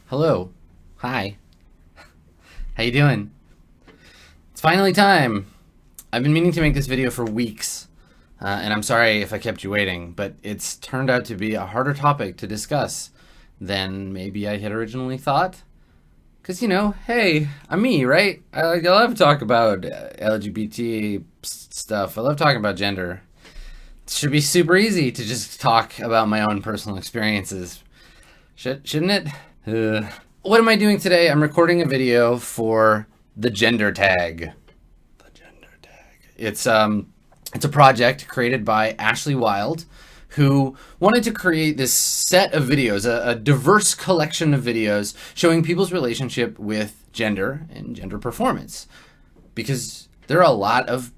Hello. Hi. How you doing? It's finally time. I've been meaning to make this video for weeks, and I'm sorry if I kept you waiting, but it's turned out to be a harder topic to discuss than maybe I had originally thought. Because, hey, I'm me, right? I love to talk about LGBT stuff. I love talking about gender. It should be super easy to just talk about my own personal experiences. Shouldn't it? What am I doing today? I'm recording a video for the gender tag. The gender tag. It's a project created by Ashley Wild, who wanted to create this set of videos, a diverse collection of videos showing people's relationship with gender and gender performance. Because there are a lot of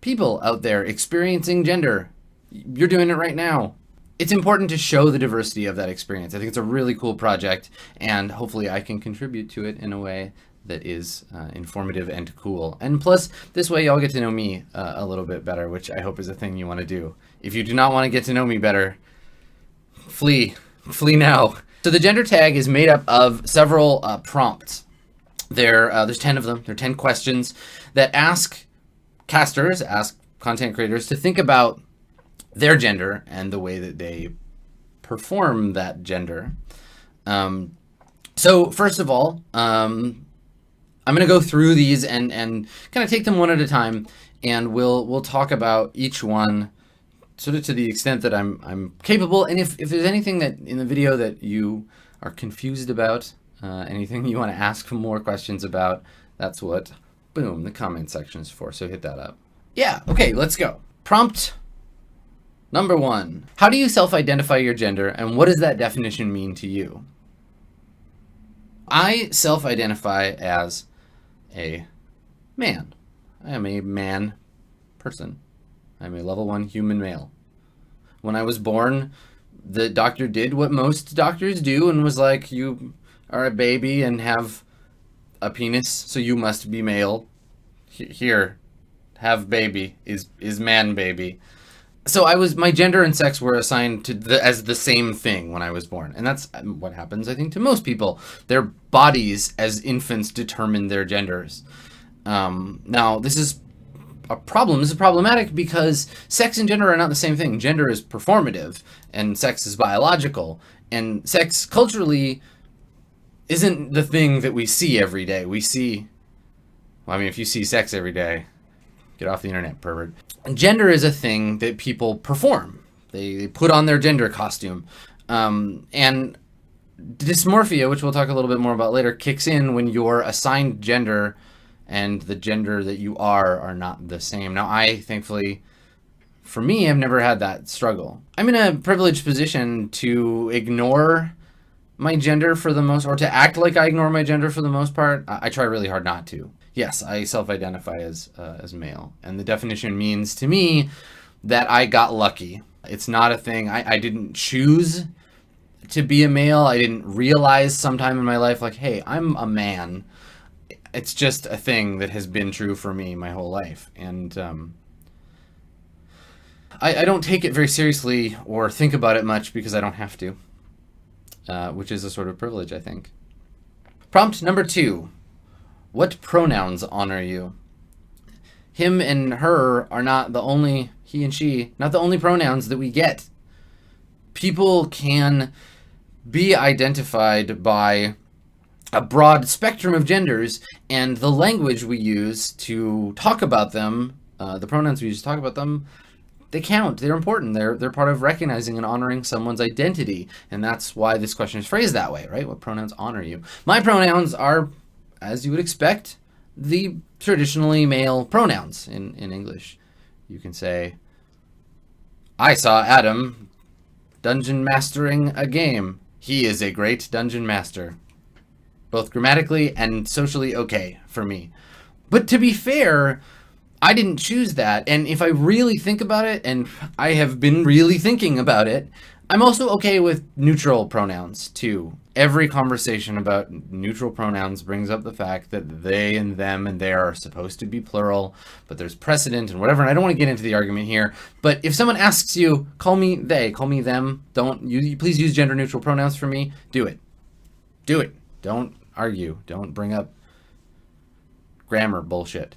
people out there experiencing gender. You're doing it right now. It's important to show the diversity of that experience. I think it's a really cool project, and hopefully I can contribute to it in a way that is informative and cool. And plus, this way y'all get to know me a little bit better, which I hope is a thing you want to do. If you do not want to get to know me better, flee now. So the gender tag is made up of several prompts. There's 10 of them. There are 10 questions that ask content creators to think about their gender and the way that they perform that gender. So first of all, I'm going to go through these and kind of take them one at a time, and we'll talk about each one sort of to the extent that I'm capable. And if there's anything that in the video that you are confused about, anything you want to ask more questions about, that's what, boom, the comment section is for. So hit that up. Yeah, okay, let's go. Prompt number 1. How do you self-identify your gender, and what does that definition mean to you? I self-identify as a man. I am a man person. I'm a level 1 human male. When I was born, the doctor did what most doctors do and was like, you are a baby and have a penis, so you must be male. Here, have baby, is man baby. So my gender and sex were assigned to as the same thing when I was born. And that's what happens, I think, to most people. Their bodies as infants determine their genders. Now, this is a problem. This is problematic because sex and gender are not the same thing. Gender is performative and sex is biological. And sex culturally isn't the thing that we see every day. If you see sex every day, get off the internet, pervert. Gender is a thing that people perform. They put on their gender costume. And dysmorphia, which we'll talk a little bit more about later, kicks in when your assigned gender and the gender that you are not the same. Now, I, thankfully, for me, I've never had that struggle. I'm in a privileged position to ignore my gender for the most, or to act like I ignore my gender for the most part. I try really hard not to. Yes, I self-identify as male, and the definition means to me that I got lucky. It's not a thing. I didn't choose to be a male. I didn't realize sometime in my life, like, hey, I'm a man. It's just a thing that has been true for me my whole life, and I don't take it very seriously or think about it much because I don't have to, which is a sort of privilege, I think. Prompt number 2. What pronouns honor you? Him and her are not the only, he and she, not the only pronouns that we get. People can be identified by a broad spectrum of genders, and the language we use to talk about them, the pronouns we use to talk about them, they count. They're important. They're part of recognizing and honoring someone's identity, and that's why this question is phrased that way, right? What pronouns honor you? My pronouns are, as you would expect, the traditionally male pronouns in English. You can say, I saw Adam dungeon mastering a game. He is a great dungeon master. Both grammatically and socially okay for me. But to be fair, I didn't choose that. And if I really think about it, and I have been really thinking about it, I'm also okay with neutral pronouns too. Every conversation about neutral pronouns brings up the fact that they and them and they are supposed to be plural, but there's precedent and whatever, and I don't want to get into the argument here. But if someone asks you, call me they, call me them, please use gender neutral pronouns for me, do it. Do it. Don't argue. Don't bring up grammar bullshit.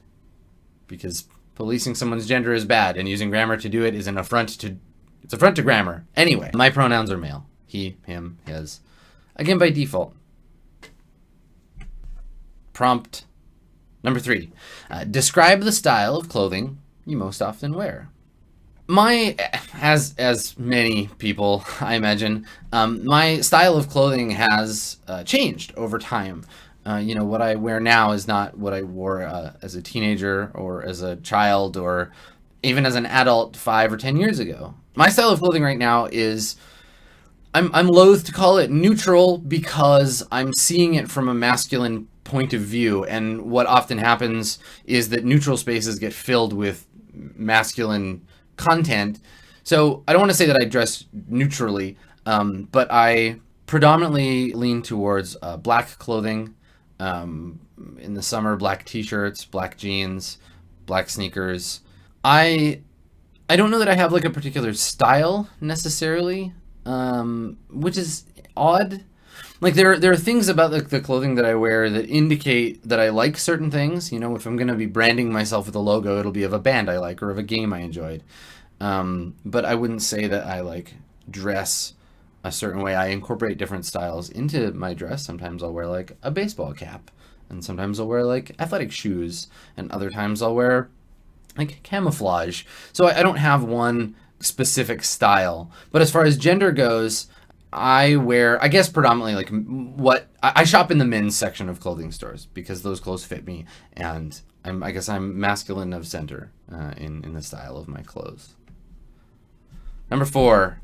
Because policing someone's gender is bad, and using grammar to do it is an affront to... It's affront to grammar. Anyway, my pronouns are male. He, him, his. Again, by default. Prompt number 3. Describe the style of clothing you most often wear. As many people, I imagine, my style of clothing has changed over time. What I wear now is not what I wore as a teenager or as a child or even as an adult 5 or 10 years ago. My style of clothing right now is, I'm loath to call it neutral because I'm seeing it from a masculine point of view. And what often happens is that neutral spaces get filled with masculine content. So I don't want to say that I dress neutrally, but I predominantly lean towards black clothing. In the summer, black t-shirts, black jeans, black sneakers. I don't know that I have like a particular style necessarily, which is odd. Like there are things about the clothing that I wear that indicate that I like certain things. If I'm going to be branding myself with a logo, it'll be of a band I like or of a game I enjoyed. But I wouldn't say that I like dress a certain way. I incorporate different styles into my dress. Sometimes I'll wear like a baseball cap, and sometimes I'll wear like athletic shoes, and other times I'll wear like camouflage. So I don't have one specific style. But as far as gender goes, I wear, I guess, predominantly like I shop in the men's section of clothing stores because those clothes fit me, and I guess I'm masculine of center in the style of my clothes. Number 4.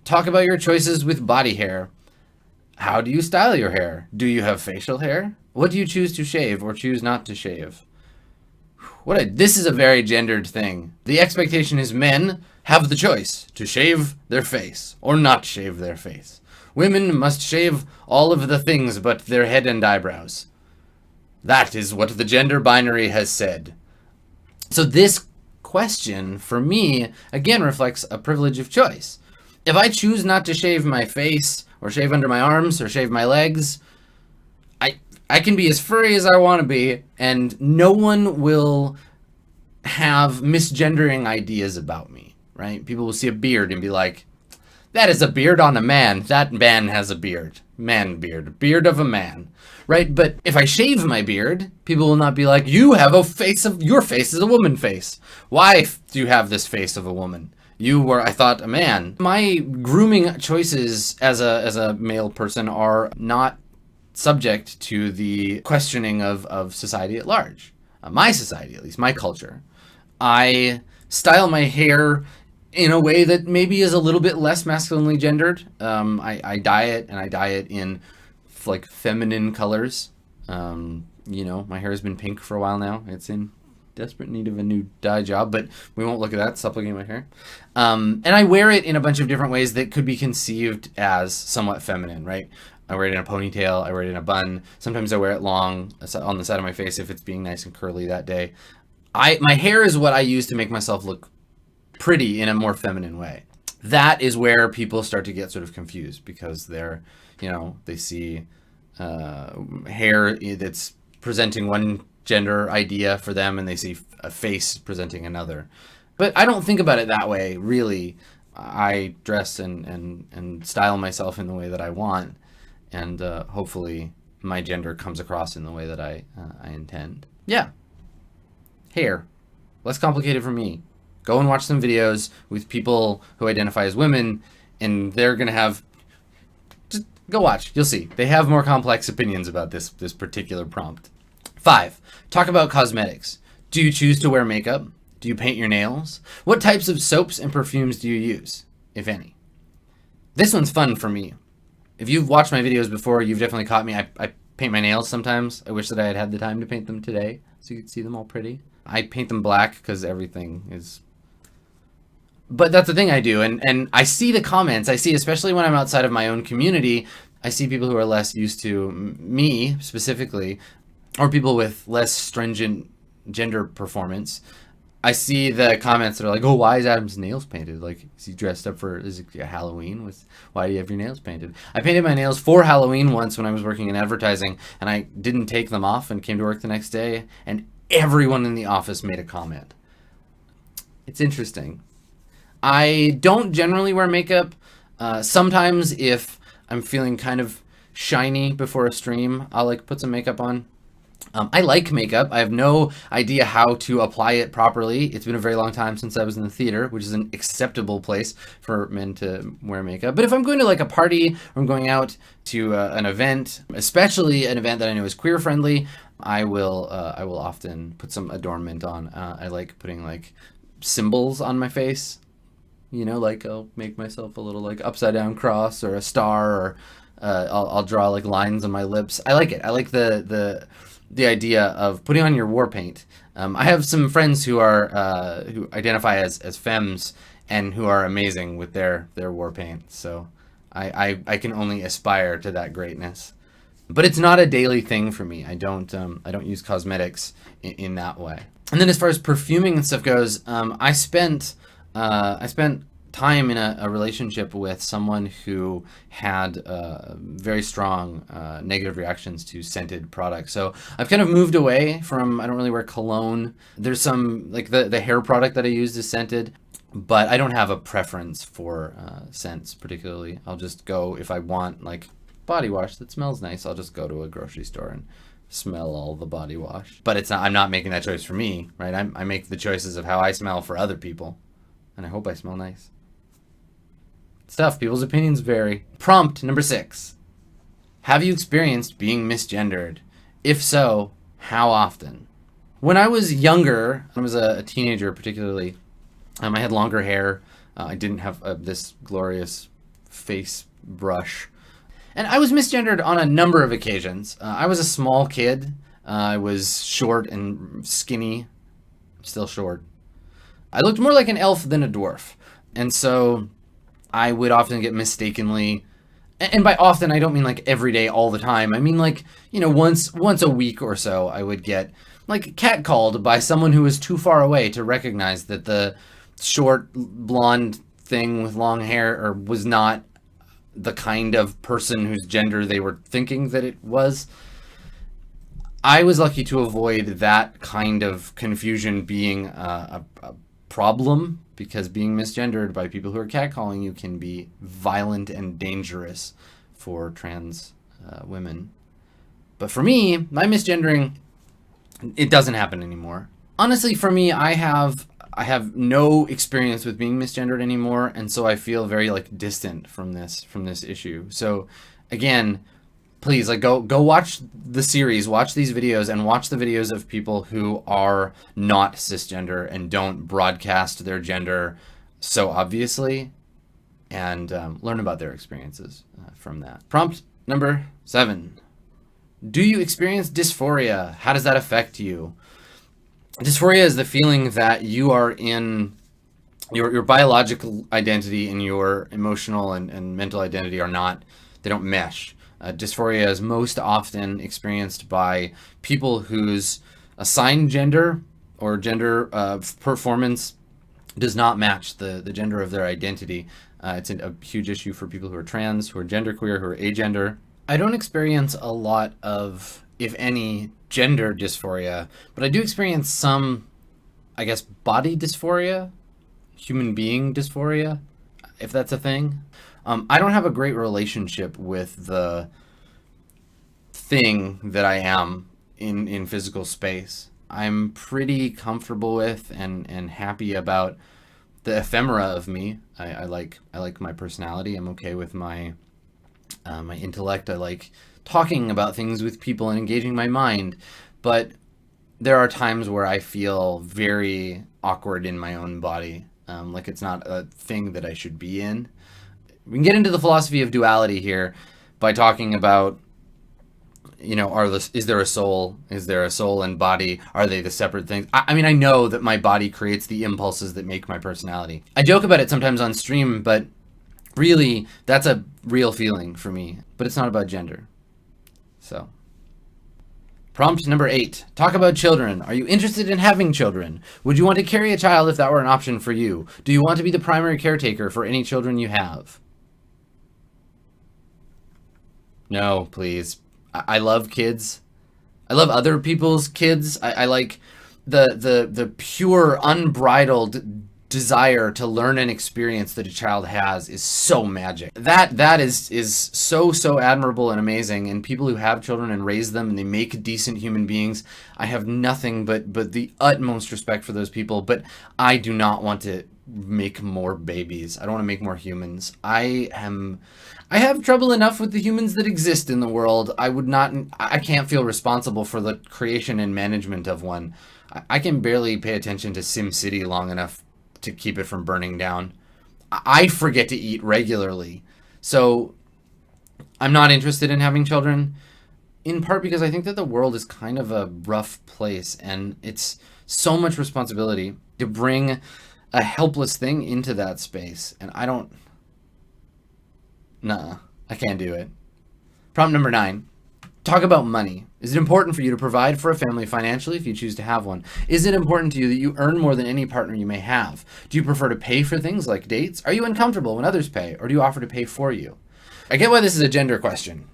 Talk about your choices with body hair. How do you style your hair? Do you have facial hair? What do you choose to shave or choose not to shave? This is a very gendered thing. The expectation is men have the choice to shave their face or not shave their face. Women must shave all of the things but their head and eyebrows. That is what the gender binary has said. So this question, for me, again reflects a privilege of choice. If I choose not to shave my face or shave under my arms or shave my legs, I can be as furry as I want to be, and no one will have misgendering ideas about me, right? People will see a beard and be like, that is a beard on a man. That man has a beard. Man beard. Beard of a man. Right? But if I shave my beard, people will not be like, your face is a woman face. Why do you have this face of a woman? You were, I thought, a man. My grooming choices as a male person are not subject to the questioning of society at large. My society, at least, my culture. I style my hair in a way that maybe is a little bit less masculinely gendered. I dye it in like feminine colors. My hair has been pink for a while now. It's in desperate need of a new dye job, but we won't look at that. Stop looking at my hair. And I wear it in a bunch of different ways that could be conceived as somewhat feminine, right? I wear it in a ponytail. I wear it in a bun. Sometimes I wear it long on the side of my face if it's being nice and curly that day. My hair is what I use to make myself look pretty in a more feminine way. That is where people start to get sort of confused because they see hair that's presenting one gender idea for them, and they see a face presenting another. But I don't think about it that way, really. I dress and style myself in the way that I want, and hopefully my gender comes across in the way that I intend. Yeah. Hair. Less complicated for me. Go and watch some videos with people who identify as women, and they're going to have... Just go watch. You'll see. They have more complex opinions about this particular prompt. 5. Talk about cosmetics. Do you choose to wear makeup? Do you paint your nails? What types of soaps and perfumes do you use, if any? This one's fun for me. If you've watched my videos before, you've definitely caught me. I paint my nails sometimes. I wish that I had had the time to paint them today so you could see them all pretty. I paint them black because everything is... But that's the thing I do, and I see the comments. I see, especially when I'm outside of my own community, I see people who are less used to me, specifically, or people with less stringent gender performance, I see the comments that are like, "Oh, why is Adam's nails painted? Like, is he dressed up for is it Halloween? Why do you have your nails painted?" I painted my nails for Halloween once when I was working in advertising, and I didn't take them off and came to work the next day, and everyone in the office made a comment. It's interesting. I don't generally wear makeup. Sometimes if I'm feeling kind of shiny before a stream, I'll like put some makeup on. I like makeup. I have no idea how to apply it properly. It's been a very long time since I was in the theater, which is an acceptable place for men to wear makeup. But if I'm going to like a party or I'm going out to an event, especially an event that I know is queer friendly, I will often put some adornment on. I like putting like symbols on my face. You know, like I'll make myself a little like upside down cross or a star, or I'll draw like lines on my lips. I like it. I like the idea of putting on your war paint. I have some friends who are who identify as femmes and who are amazing with their war paint. So I can only aspire to that greatness. But it's not a daily thing for me. I don't use cosmetics in that way. And then as far as perfuming and stuff goes, I spent time in a relationship with someone who had very strong negative reactions to scented products. So I've kind of moved away from, I don't really wear cologne. There's some, like the hair product that I use is scented, but I don't have a preference for scents particularly. I'll just go, if I want like body wash that smells nice, I'll just go to a grocery store and smell all the body wash. But it's not, I'm not making that choice for me, right? I make the choices of how I smell for other people, and I hope I smell nice. It's tough. People's opinions vary. Prompt number 6. Have you experienced being misgendered? If so, how often? When I was younger, I was a teenager particularly, I had longer hair. I didn't have this glorious face brush. And I was misgendered on a number of occasions. I was a small kid. I was short and skinny. Still short. I looked more like an elf than a dwarf. And so I would often get mistakenly, and by often I don't mean like every day all the time. I mean like, you know, once a week or so I would get like catcalled by someone who was too far away to recognize that the short blonde thing with long hair was not the kind of person whose gender they were thinking that it was. I was lucky to avoid that kind of confusion being a problem, because being misgendered by people who are catcalling you can be violent and dangerous for trans women. But for me, my misgendering, it doesn't happen anymore. Honestly, for me, I have no experience with being misgendered anymore, and so I feel very like distant from this issue. So again, please like go watch the series, watch these videos, and watch the videos of people who are not cisgender and don't broadcast their gender so obviously, and learn about their experiences from that. Prompt number 7. Do you experience dysphoria? How does that affect you? Dysphoria is the feeling that you are in your biological identity and your emotional and mental identity they don't mesh. Dysphoria is most often experienced by people whose assigned gender or gender performance does not match the gender of their identity. It's a huge issue for people who are trans, who are genderqueer, who are agender. I don't experience a lot of, if any, gender dysphoria, but I do experience some, I guess, body dysphoria, human being dysphoria, if that's a thing. I don't have a great relationship with the thing that I am in physical space. I'm pretty comfortable with and happy about the ephemera of me. I like my personality. I'm okay with my my intellect. I like talking about things with people and engaging my mind. But there are times where I feel very awkward in my own body. Like it's not a thing that I should be in. We can get into the philosophy of duality here by talking about, you know, is there a soul? Is there a soul and body? Are they the separate things? I mean, I know that my body creates the impulses that make my personality. I joke about it sometimes on stream, but really, that's a real feeling for me. But it's not about gender. So, Prompt number 8. Talk about children. Are you interested in having children? Would you want to carry a child if that were an option for you? Do you want to be the primary caretaker for any children you have? No, please. I love kids. I love other people's kids. I like the pure, unbridled desire to learn an experience that a child has is so magic. That is so admirable and amazing. And people who have children and raise them and they make decent human beings, I have nothing but the utmost respect for those people. But I do not want to make more babies. I don't want to make more humans. I have trouble enough with the humans that exist in the world. I can't feel responsible for the creation and management of one. I can barely pay attention to SimCity long enough to keep it from burning down. I forget to eat regularly. So I'm not interested in having children, in part because I think that the world is kind of a rough place and it's so much responsibility to bring a helpless thing into that space. And I can't do it. Prompt number 9. Talk about money. Is it important for you to provide for a family financially if you choose to have one? Is it important to you that you earn more than any partner you may have? Do you prefer to pay for things like dates? Are you uncomfortable when others pay, or do you offer to pay for you? I get why this is a gender question,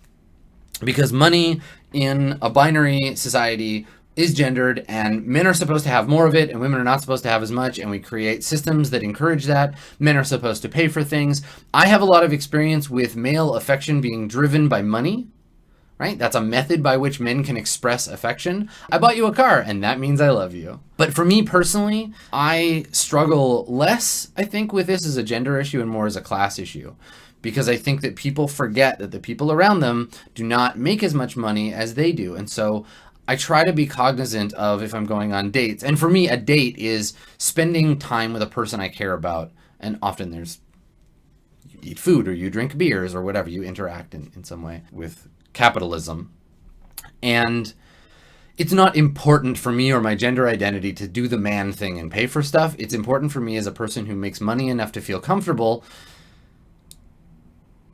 because money in a binary society is gendered, and men are supposed to have more of it and women are not supposed to have as much, and we create systems that encourage that. Men are supposed to pay for things. I have a lot of experience with male affection being driven by money. Right? That's a method by which men can express affection. I bought you a car, and that means I love you. But for me personally, I struggle less, I think, with this as a gender issue and more as a class issue. Because I think that people forget that the people around them do not make as much money as they do. And so I try to be cognizant of if I'm going on dates. And for me, a date is spending time with a person I care about. And often you eat food or you drink beers or whatever. You interact in some way with capitalism. And it's not important for me or my gender identity to do the man thing and pay for stuff. It's important for me as a person who makes money enough to feel comfortable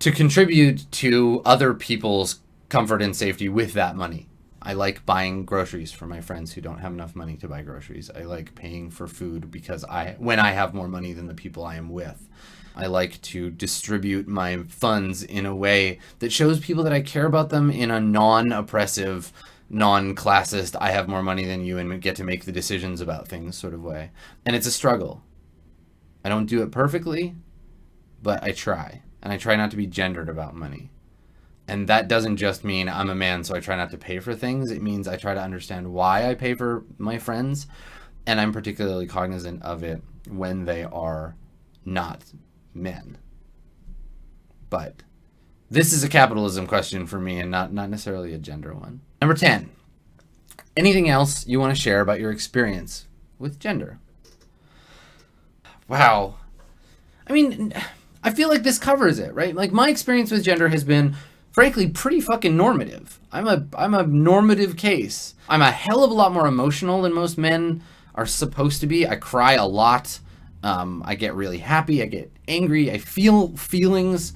to contribute to other people's comfort and safety with that money. I like buying groceries for my friends who don't have enough money to buy groceries. I like paying for food because when I have more money than the people I am with. I like to distribute my funds in a way that shows people that I care about them in a non-oppressive, non-classist, I have more money than you and get to make the decisions about things sort of way. And it's a struggle. I don't do it perfectly, but I try. And I try not to be gendered about money. And that doesn't just mean I'm a man, so I try not to pay for things. It means I try to understand why I pay for my friends. And I'm particularly cognizant of it when they are not men. But this is a capitalism question for me and not necessarily a gender one. Number 10. Anything else you want to share about your experience with gender? Wow. I mean, I feel like this covers it, right? Like my experience with gender has been frankly pretty fucking normative. I'm a normative case. I'm a hell of a lot more emotional than most men are supposed to be. I cry a lot. I get really happy. I get angry. I feel feelings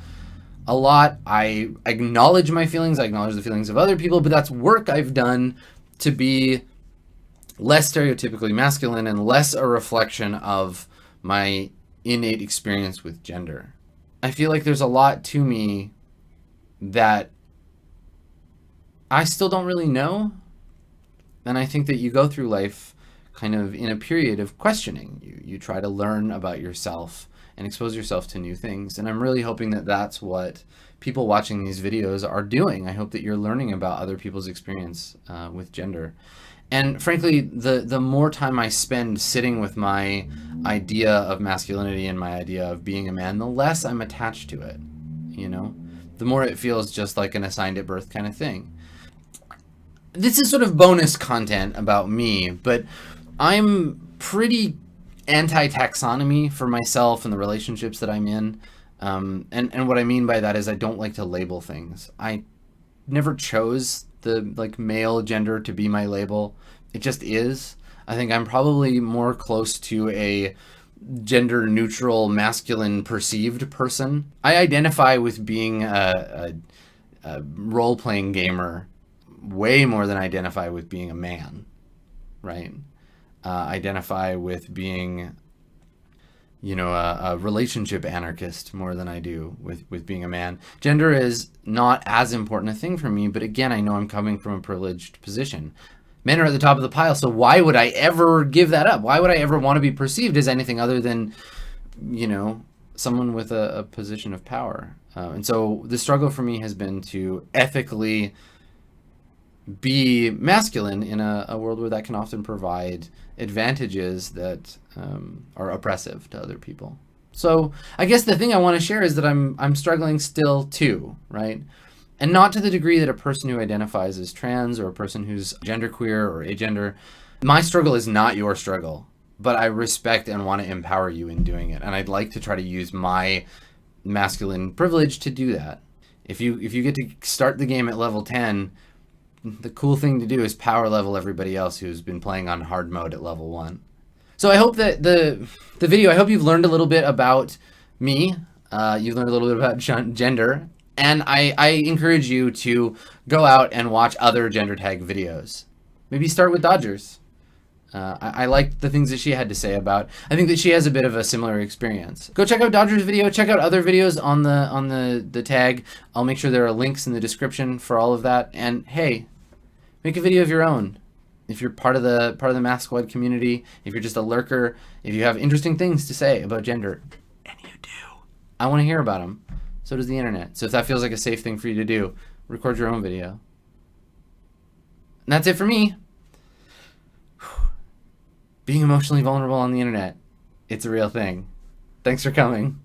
a lot. I acknowledge my feelings. I acknowledge the feelings of other people, but that's work I've done to be less stereotypically masculine and less a reflection of my innate experience with gender. I feel like there's a lot to me that I still don't really know. And I think that you go through life kind of in a period of questioning. You try to learn about yourself and expose yourself to new things. And I'm really hoping that that's what people watching these videos are doing. I hope that you're learning about other people's experience with gender. And frankly, the more time I spend sitting with my idea of masculinity and my idea of being a man, the less I'm attached to it, you know? The more it feels just like an assigned at birth kind of thing. This is sort of bonus content about me, but I'm pretty anti-taxonomy for myself and the relationships that I'm in. And what I mean by that is I don't like to label things. I never chose the male gender to be my label. It just is. I think I'm probably more close to a gender neutral masculine perceived person. I identify with being a role-playing gamer way more than identify with being a man, right? Identify with being, a relationship anarchist more than I do with being a man. Gender is not as important a thing for me, but again, I know I'm coming from a privileged position. Men are at the top of the pile, so why would I ever give that up? Why would I ever want to be perceived as anything other than, someone with a position of power? And so the struggle for me has been to ethically be masculine in a world where that can often provide advantages that are oppressive to other people. So I guess the thing I want to share is that I'm struggling still too, right? And not to the degree that a person who identifies as trans or a person who's genderqueer or agender. My struggle is not your struggle, but I respect and want to empower you in doing it. And I'd like to try to use my masculine privilege to do that. If you get to start the game at level 10, the cool thing to do is power level everybody else who's been playing on hard mode at level 1. So I hope that the video, I hope you've learned a little bit about me. You've learned a little bit about gender. And I encourage you to go out and watch other gender tag videos. Maybe start with Dodgers. I liked the things that she had to say about. I think that she has a bit of a similar experience. Go check out Dodger's video. Check out other videos on the tag. I'll make sure there are links in the description for all of that. And hey, make a video of your own. If you're part of the Math Squad community, if you're just a lurker, if you have interesting things to say about gender, and you do, I want to hear about them. So does the internet. So if that feels like a safe thing for you to do, record your own video. And that's it for me. Being emotionally vulnerable on the internet, it's a real thing. Thanks for coming.